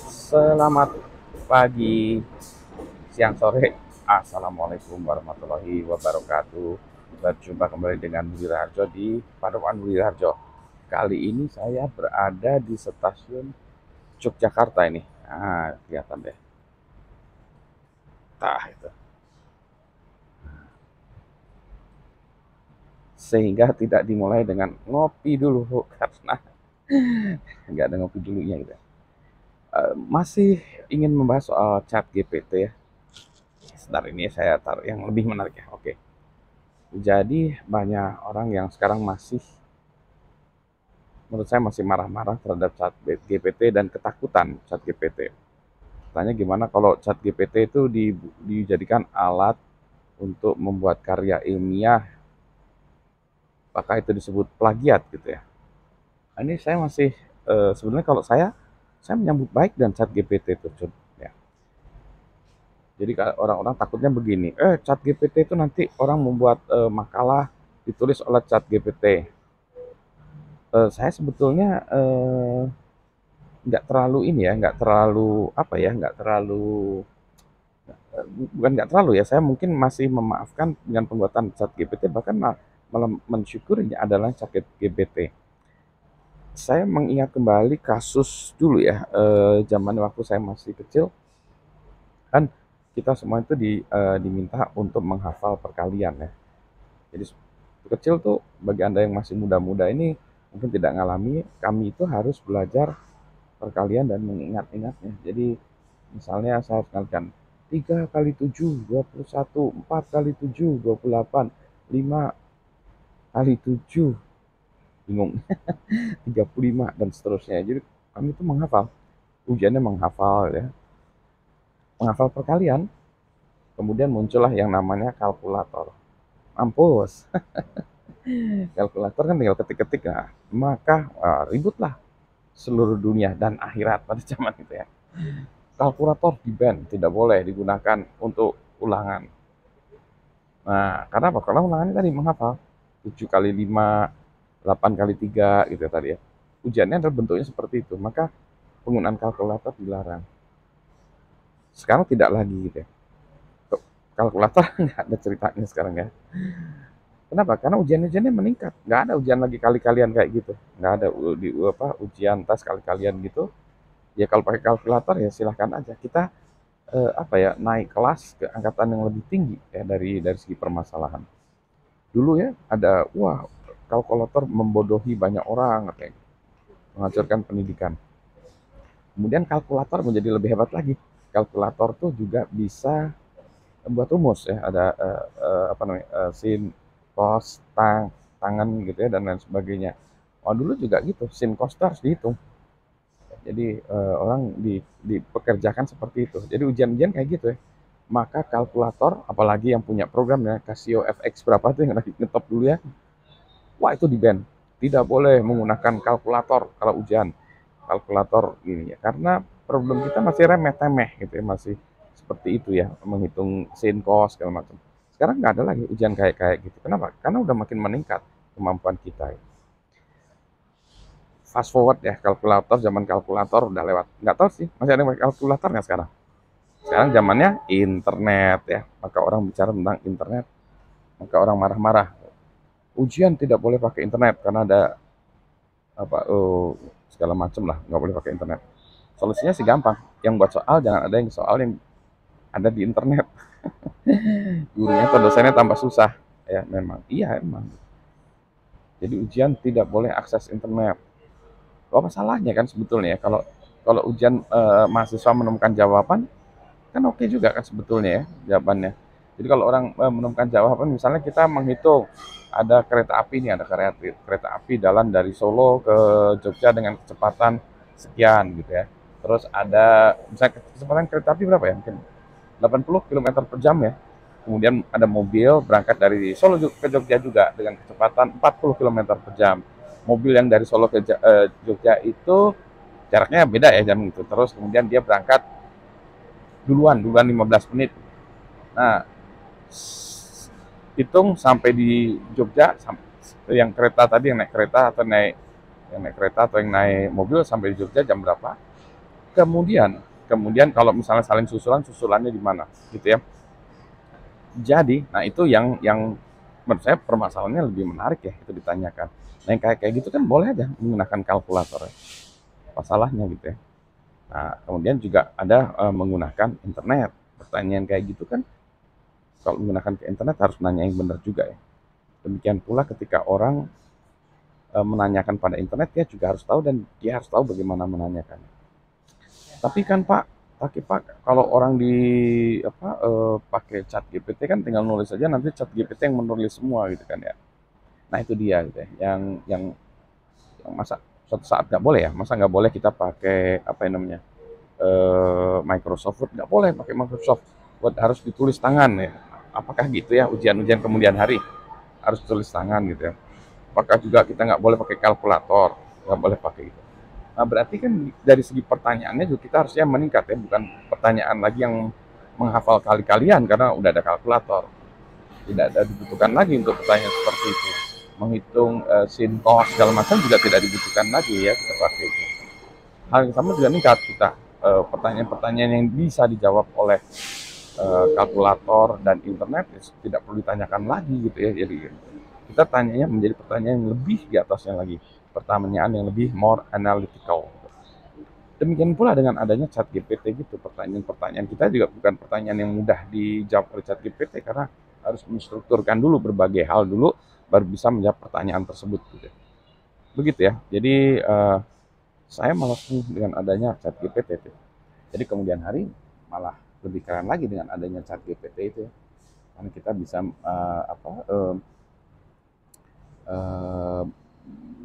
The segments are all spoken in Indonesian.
Selamat pagi, siang, sore. Assalamualaikum warahmatullahi wabarakatuh. Berjumpa kembali dengan Budi Raharjo di Padepokan Budi Raharjo. Kali ini saya berada di stasiun Yogyakarta ini. Kelihatan deh. Itu. Sehingga tidak dimulai dengan ngopi dulu karena nggak ada ngopi dulunya gitu. Masih ingin membahas soal chat GPT ya. Sebentar ini saya taruh yang lebih menarik ya. Oke. Jadi banyak orang yang sekarang menurut saya masih marah-marah terhadap chat GPT dan ketakutan chat GPT. Tanya gimana kalau chat GPT itu dijadikan alat untuk membuat karya ilmiah, apakah itu disebut plagiat gitu ya. Nah, ini saya masih sebenarnya kalau saya menyambut baik dan chat GPT itu. Ya. Jadi orang-orang takutnya begini, chat GPT itu nanti orang membuat makalah ditulis oleh chat GPT. Saya sebetulnya nggak terlalu ini ya, nggak terlalu apa ya, nggak terlalu bukan nggak terlalu ya, saya mungkin masih memaafkan dengan pembuatan chat GPT, bahkan malah mensyukurinya adalah chat GPT. Saya mengingat kembali kasus dulu ya, zaman waktu saya masih kecil, kan kita semua itu diminta untuk menghafal perkalian ya. Jadi kecil tuh bagi Anda yang masih muda-muda ini mungkin tidak ngalami, kami itu harus belajar perkalian dan mengingat-ingatnya. Jadi misalnya saya kalikan 3 kali 7 21, 4 kali 7 28, 5 kali 7 bingung 35 dan seterusnya. Jadi kami itu menghafal, ujiannya menghafal ya, menghafal perkalian. Kemudian muncullah yang namanya kalkulator. Mampus. Kalkulator kan tinggal ketik-ketik, nah, maka ributlah seluruh dunia dan akhirat pada zaman itu ya. Kalkulator di-ban, tidak boleh digunakan untuk ulangan. Nah, karena apa? Karena ulangannya tadi menghafal 7 kali 5, 8 kali 3 gitu tadi ya. Ujiannya adalah bentuknya seperti itu, maka penggunaan kalkulator dilarang. Sekarang tidak lagi gitu ya. Kalkulator nggak ada ceritanya sekarang ya. Kenapa? Karena ujian-ujiannya meningkat. Nggak ada ujian lagi kali-kalian kayak gitu. Nggak ada ujian tes kali-kalian gitu. Ya kalau pakai kalkulator ya silahkan aja. Kita naik kelas ke angkatan yang lebih tinggi ya dari segi permasalahan. Dulu ya ada kalkulator membodohi banyak orang kayak menghancurkan pendidikan. Kemudian kalkulator menjadi lebih hebat lagi. Kalkulator tuh juga bisa membuat rumus ya, ada sin, cos, tangan gitu ya dan lain sebagainya. Dulu juga gitu, sin cos harus dihitung. Jadi orang dipekerjakan seperti itu. Jadi ujian-ujian kayak gitu ya. Maka kalkulator, apalagi yang punya program ya, Casio FX berapa tuh yang lagi ngetop dulu ya. Wah itu di-ban. Tidak boleh menggunakan kalkulator kalau ujian. Kalkulator gini ya. Karena problem kita masih remeh-temeh gitu ya, masih seperti itu ya, menghitung sin cos segala macam. Sekarang nggak ada lagi ujian kayak gitu. Kenapa? Karena udah makin meningkat kemampuan kita. Ya. Fast forward ya, kalkulator, zaman kalkulator udah lewat. Nggak tahu sih, masih ada yang pakai kalkulator nggak sekarang? Sekarang zamannya internet ya, maka orang bicara tentang internet, maka orang marah-marah. Ujian tidak boleh pakai internet karena ada segala macam lah, nggak boleh pakai internet. Solusinya sih gampang, yang buat soal jangan ada yang soal yang ada di internet. Gurunya atau dosennya tambah susah ya, memang iya emang. Jadi ujian tidak boleh akses internet. Apa salahnya kan sebetulnya ya, kalau kalau ujian mahasiswa menemukan jawaban kan oke juga kan sebetulnya ya jawabannya. Jadi kalau orang menemukan jawaban, misalnya kita menghitung ada kereta api nih, ada kereta api jalan dari Solo ke Jogja dengan kecepatan sekian gitu ya. Terus ada misalnya kecepatan kereta api berapa ya? Mungkin 80 km per jam ya. Kemudian ada mobil berangkat dari Solo ke Jogja juga dengan kecepatan 40 km per jam. Mobil yang dari Solo ke Jogja itu jaraknya beda ya jam itu. Terus kemudian dia berangkat duluan 15 menit. Nah, hitung sampai di Jogja, yang kereta tadi yang naik kereta atau naik kereta atau yang naik mobil sampai di Jogja jam berapa? Kemudian kalau misalnya saling susulannya di mana, gitu ya. Jadi, nah itu yang menurut saya permasalahannya lebih menarik ya, itu ditanyakan. Nah, yang kayak kayak gitu kan boleh aja menggunakan kalkulator ya, masalahnya gitu ya. Nah, kemudian juga ada menggunakan internet. Pertanyaan kayak gitu kan, kalau menggunakan ke internet harus nanya yang benar juga ya. Demikian pula ketika orang menanyakan pada internet, dia juga harus tahu dan dia harus tahu bagaimana menanyakan. Tapi kan Pak, kalau orang di apa pakai chat GPT kan tinggal nulis saja, nanti chat GPT yang menulis semua gitu kan ya. Nah itu dia gitu ya, yang masa suatu saat nggak boleh ya, masa nggak boleh kita pakai apa yang namanya Microsoft Word, nggak boleh pakai Microsoft Word, harus ditulis tangan ya. Apakah gitu ya ujian-ujian kemudian hari harus tulis tangan gitu ya? Apakah juga kita nggak boleh pakai kalkulator, nggak boleh pakai itu? Nah, berarti kan dari segi pertanyaannya juga kita harusnya meningkat ya, bukan pertanyaan lagi yang menghafal kali-kalian karena udah ada kalkulator. Tidak ada dibutuhkan lagi untuk pertanyaan seperti itu. Menghitung sin, cos, segala macam juga tidak dibutuhkan lagi ya kita pakai itu. Hal yang sama juga meningkat kita. Pertanyaan-pertanyaan yang bisa dijawab oleh kalkulator dan internet ya, tidak perlu ditanyakan lagi gitu ya. Jadi kita tanyanya menjadi pertanyaan yang lebih di atasnya lagi. Pertanyaan yang lebih more analytical. Demikian pula dengan adanya chat GPT gitu, pertanyaan-pertanyaan kita juga bukan pertanyaan yang mudah dijawab oleh chat GPT karena harus menstrukturkan dulu berbagai hal dulu baru bisa menjawab pertanyaan tersebut gitu. Begitu ya. Jadi saya malah dengan adanya chat GPT itu. Jadi kemudian hari malah lebih keren lagi dengan adanya chat GPT itu ya. Karena kita bisa uh,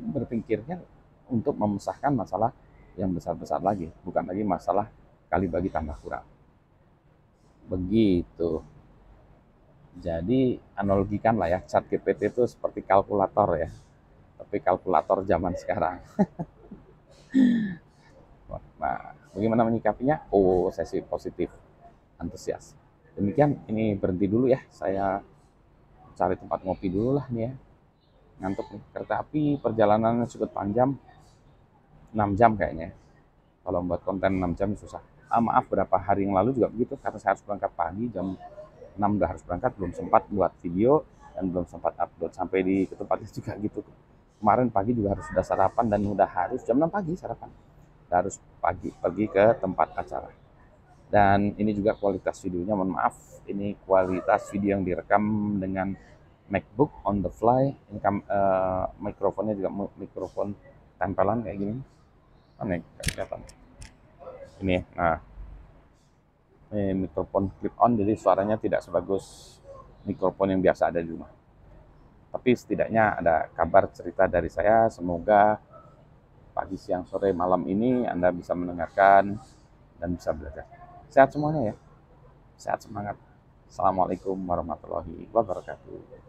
berpikirnya untuk memecahkan masalah yang besar-besar lagi, bukan lagi masalah kali bagi tambah kurang. Begitu. Jadi analogikan lah ya, chat GPT itu seperti kalkulator ya, tapi kalkulator zaman sekarang. Nah, bagaimana menyikapinya? Oh, sesi positif, antusias. Demikian, ini berhenti dulu ya, saya cari tempat ngopi dulu lah nih ya. Ngantuk nih, kereta api perjalanannya cukup panjang, 6 jam kayaknya. Kalau membuat konten 6 jam susah. Maaf, beberapa hari yang lalu juga begitu, karena saya harus berangkat pagi, jam 6 udah harus berangkat, belum sempat buat video, dan belum sempat upload sampai di ke tempatnya juga gitu. Kemarin pagi juga harus sudah sarapan, dan udah harus jam 6 pagi sarapan. Udah harus pagi pergi ke tempat acara. Dan ini juga kualitas videonya, mohon maaf, ini kualitas video yang direkam dengan MacBook on the fly. Ini mikrofonnya juga mikrofon tempelan kayak gini. Mana ya? Kelihatan. Ini, nah, ini mikrofon clip on, jadi suaranya tidak sebagus mikrofon yang biasa ada di rumah. Tapi setidaknya ada kabar cerita dari saya, semoga pagi, siang, sore, malam ini Anda bisa mendengarkan dan bisa belajar. Sehat semuanya ya, sehat semangat. Assalamualaikum warahmatullahi wabarakatuh.